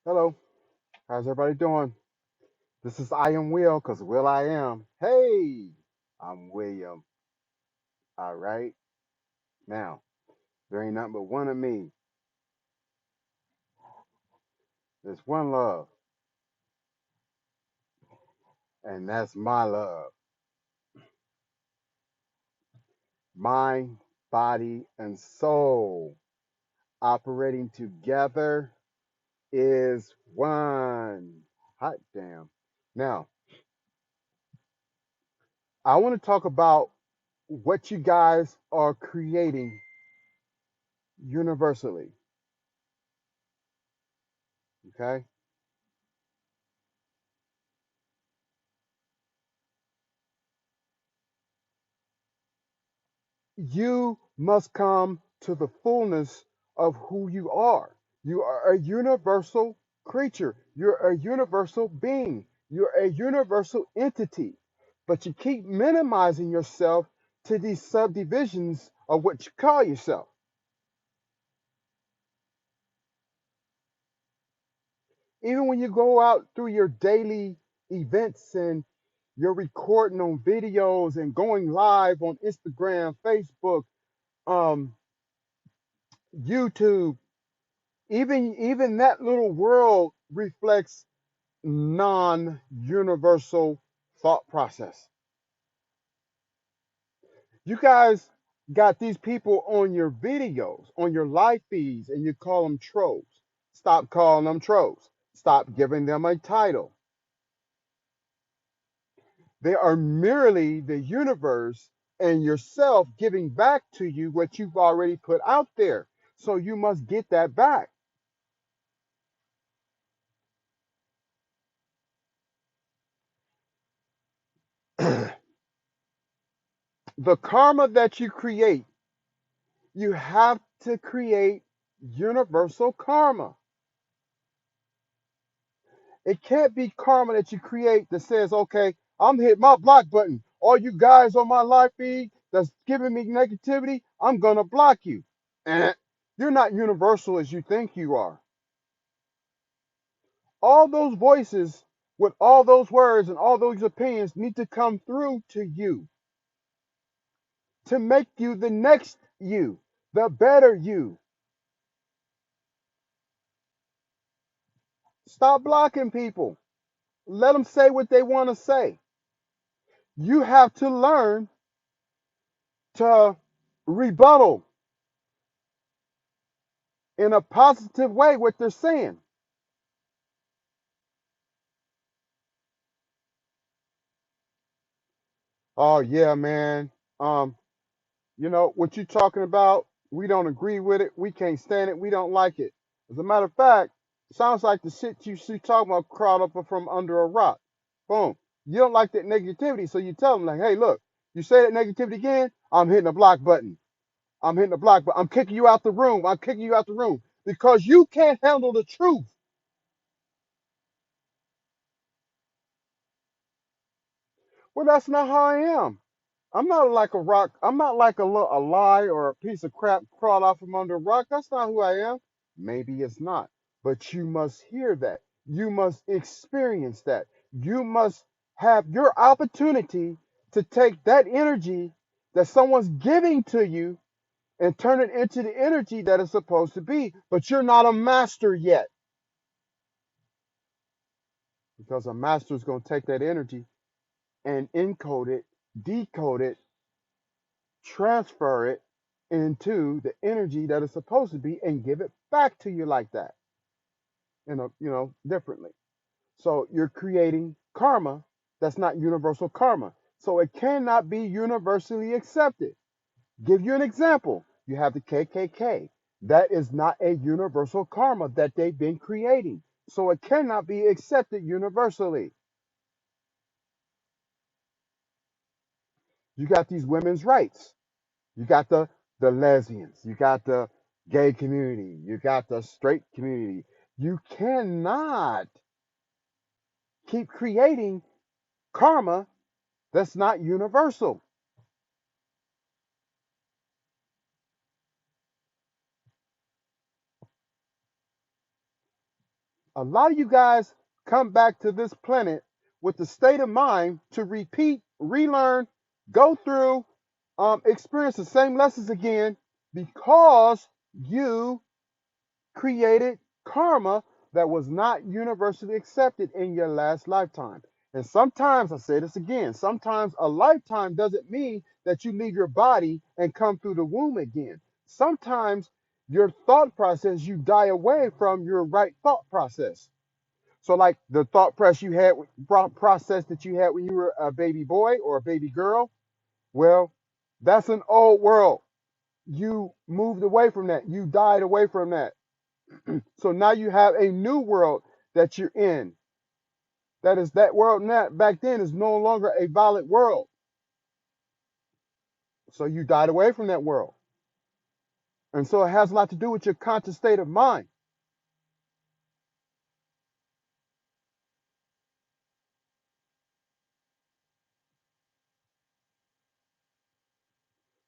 Hello, how's everybody doing? This is I am Will, because Will I am. Hey, I'm William. All right, now, there ain't nothing but one of me. There's one love, and that's my love. Mind, body, and soul operating together is one. Hot damn. Now, I want to talk about what you guys are creating universally, okay? You must come to the fullness of who you are. You are a universal creature. You're a universal being. You're a universal entity. But you keep minimizing yourself to these subdivisions of what you call yourself. Even when you go out through your daily events and you're recording on videos and going live on Instagram, Facebook, um, YouTube, even that little world reflects non-universal thought process. You guys got these people on your videos, on your live feeds, and you call them trolls. Stop calling them trolls. Stop giving them a title. They are merely the universe and yourself giving back to you what you've already put out there. So you must get that back. The karma that you create, you have to create universal karma. It can't be karma that you create that says, okay, I'm hitting my block button. All you guys on my live feed that's giving me negativity, I'm going to block you. Eh. You're not universal as you think you are. All those voices with all those words and all those opinions need to come through to you to make you the next you, the better you. Stop blocking people. Let them say what they want to say. You have to learn to rebuttal in a positive way what they're saying. Oh yeah, man. Um, what you're talking about, we don't agree with it, we can't stand it, we don't like it. As a matter of fact, sounds like the shit you see talking about crawled up from under a rock. Boom. You don't like that negativity, so you tell them like, hey, look, you say that negativity again, I'm hitting the block button. I'm hitting the block button. I'm kicking you out the room. I'm kicking you out the room because you can't handle the truth. Well, that's not how I am. I'm not like a rock. I'm not like a lie or a piece of crap crawled out from under a rock. That's not who I am. Maybe it's not. But you must hear that. You must experience that. You must have your opportunity to take that energy that someone's giving to you and turn it into the energy that it's supposed to be. But you're not a master yet because a master is going to take that energy and encode it, decode it, transfer it into the energy that it's supposed to be and give it back to you like that, differently. So you're creating karma that's not universal karma. So it cannot be universally accepted. Give you an example. You have the KKK. That is not a universal karma that they've been creating. So it cannot be accepted universally. You got these women's rights. You got the lesbians, you got the gay community, you got the straight community. You cannot keep creating karma that's not universal. A lot of you guys come back to this planet with the state of mind to repeat, relearn, go through, experience the same lessons again because you created karma that was not universally accepted in your last lifetime. And sometimes, I say this again, sometimes a lifetime doesn't mean that you leave your body and come through the womb again. Sometimes your thought process, you die away from your right thought process. So, like the thought process that you had when you were a baby boy or a baby girl, well, that's an old world. You moved away from that. You died away from that. So now you have a new world that you're in. That world now back then is no longer a valid world. So you died away from that world. And so it has a lot to do with your conscious state of mind.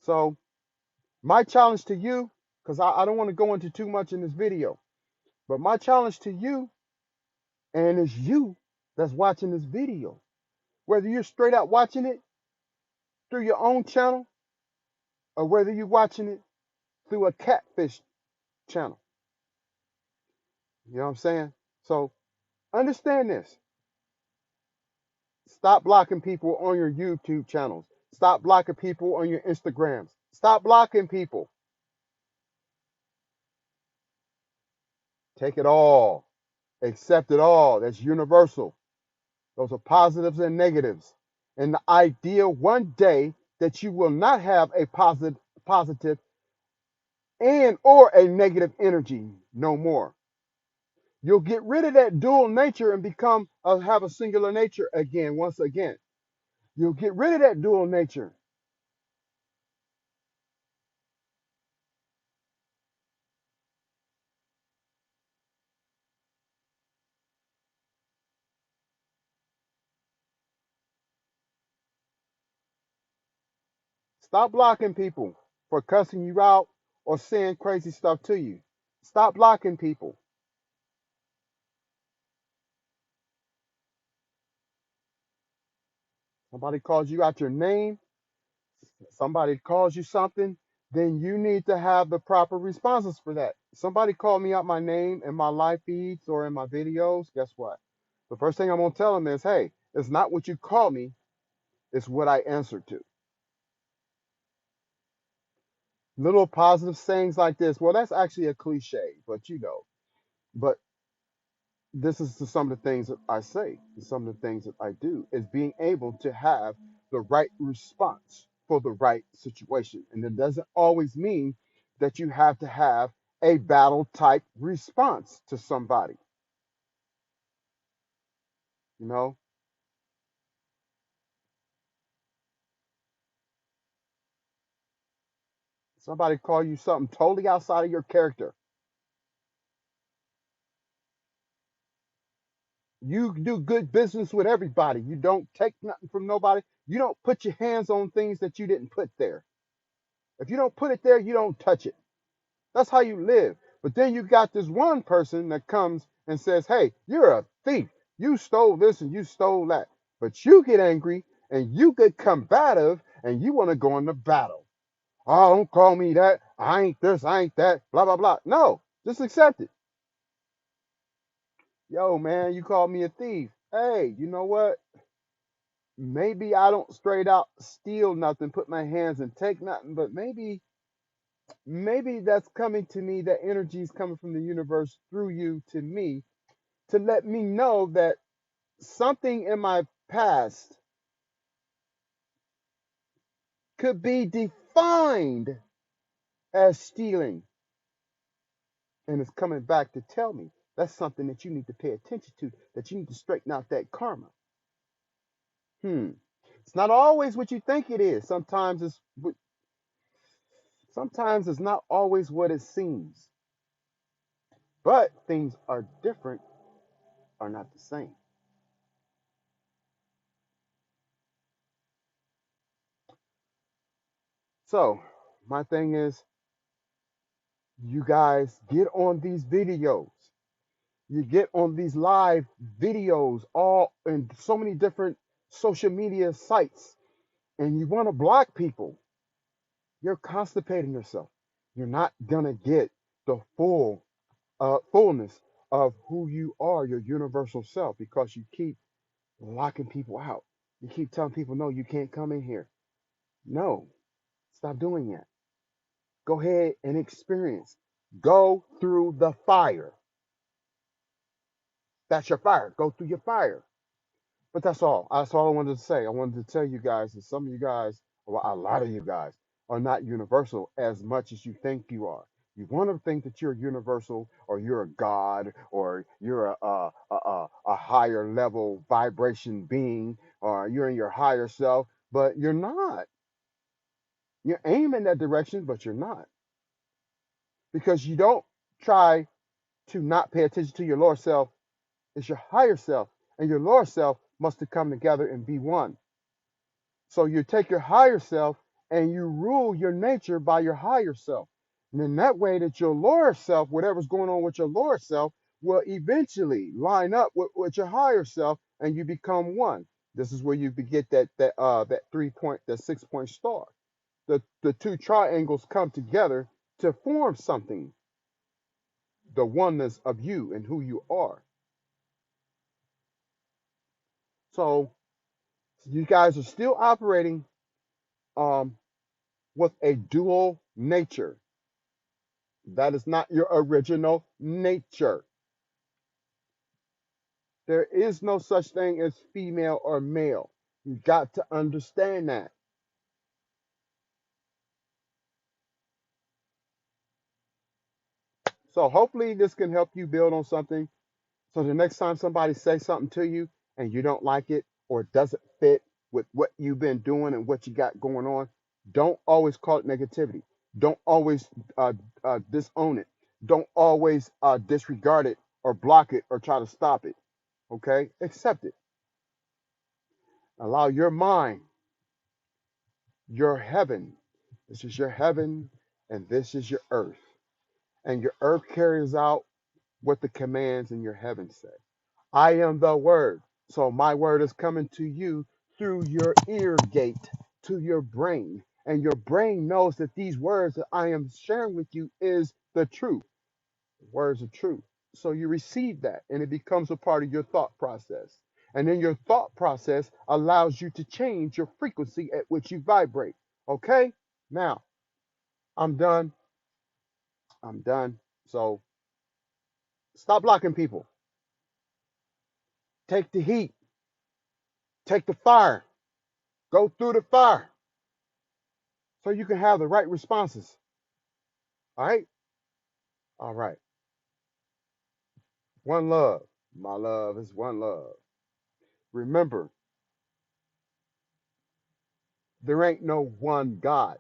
So my challenge to you, because I don't want to go into too much in this video, but my challenge to you, and it's you that's watching this video, whether you're straight out watching it through your own channel or whether you're watching it through a catfish channel. You know what I'm saying? So understand this. Stop blocking people on your YouTube channels. Stop blocking people on your Instagrams. Stop blocking people. Take it all. Accept it all. That's universal. Those are positives and negatives. And the idea one day that you will not have a positive and or a negative energy no more. You'll get rid of that dual nature and have a singular nature again, once again. You'll get rid of that dual nature. Stop blocking people for cussing you out or saying crazy stuff to you. Stop blocking people. Somebody calls you out your name, somebody calls you something, then you need to have the proper responses for that. Somebody called me out my name in my live feeds or in my videos, guess what? The first thing I'm going to tell them is, hey, it's not what you call me, it's what I answer to. Little positive sayings like this, well, that's actually a cliche, but but this is some of the things that I say, some of the things that I do, is being able to have the right response for the right situation. And it doesn't always mean that you have to have a battle type response to somebody. You know, somebody call you something totally outside of your character. You do good business with everybody. You don't take nothing from nobody. You don't put your hands on things that you didn't put there. If you don't put it there, you don't touch it. That's how you live. But then you got this one person that comes and says, hey, you're a thief. You stole this and you stole that. But you get angry and you get combative and you want to go into battle. Oh, don't call me that. I ain't this, I ain't that, blah, blah, blah. No, just accept it. Yo, man, you called me a thief. Hey, you know what? Maybe I don't straight out steal nothing, put my hands and take nothing, but maybe that's coming to me, that energy is coming from the universe through you to me to let me know that something in my past could be defined as stealing and it's coming back to tell me that's something that you need to pay attention to, that you need to straighten out that karma. Hmm. It's not always what you think it is. Sometimes it's not always what it seems. But things are different, are not the same. So my thing is, you guys get on these videos. You get on these live videos all in so many different social media sites and you want to block people. You're constipating yourself. You're not gonna get the fullness of who you are, your universal self, because you keep locking people out. You keep telling people, no, you can't come in here. No, stop doing that. Go ahead and experience. Go through the fire. That's your fire. Go through your fire. But that's all. That's all I wanted to say. I wanted to tell you guys that some of you guys, or a lot of you guys, are not universal as much as you think you are. You want to think that you're universal, or you're a god, or you're a higher level vibration being, or you're in your higher self, but you're not. You're aiming that direction, but you're not, because you don't try to not pay attention to your lower self. It's your higher self, and your lower self must come together and be one. So you take your higher self and you rule your nature by your higher self. And in that way that your lower self, whatever's going on with your lower self, will eventually line up with your higher self and you become one. This is where you get that 3 point, that 6 point star. The two triangles come together to form something, the oneness of you and who you are. So you guys are still operating um, with a dual nature. That is not your original nature. There is no such thing as female or male. You got to understand that. So hopefully this can help you build on something. So the next time somebody says something to you and you don't like it or it doesn't fit with what you've been doing and what you got going on, don't always call it negativity. Don't always disown it. Don't always disregard it or block it or try to stop it. Okay? Accept it. Allow your mind, your heaven. This is your heaven and this is your earth. And your earth carries out what the commands in your heaven say. I am the word. So my word is coming to you through your ear gate to your brain. And your brain knows that these words that I am sharing with you is the truth. Words of truth. So you receive that and it becomes a part of your thought process. And then your thought process allows you to change your frequency at which you vibrate. Okay? Now, I'm done. I'm done. So stop blocking people. Take the heat. Take the fire. Go through the fire so you can have the right responses. All right? All right. One love. My love is one love. Remember, there ain't no one God.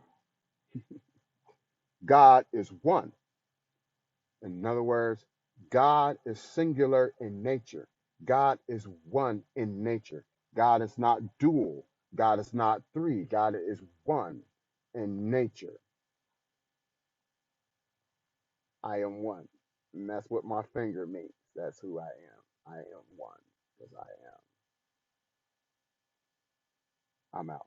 God is one. In other words, God is singular in nature. God is one in nature. God is not dual. God is not three. God is one in nature. I am one. And that's what my finger means. That's who I am. I am one because I am. I'm out.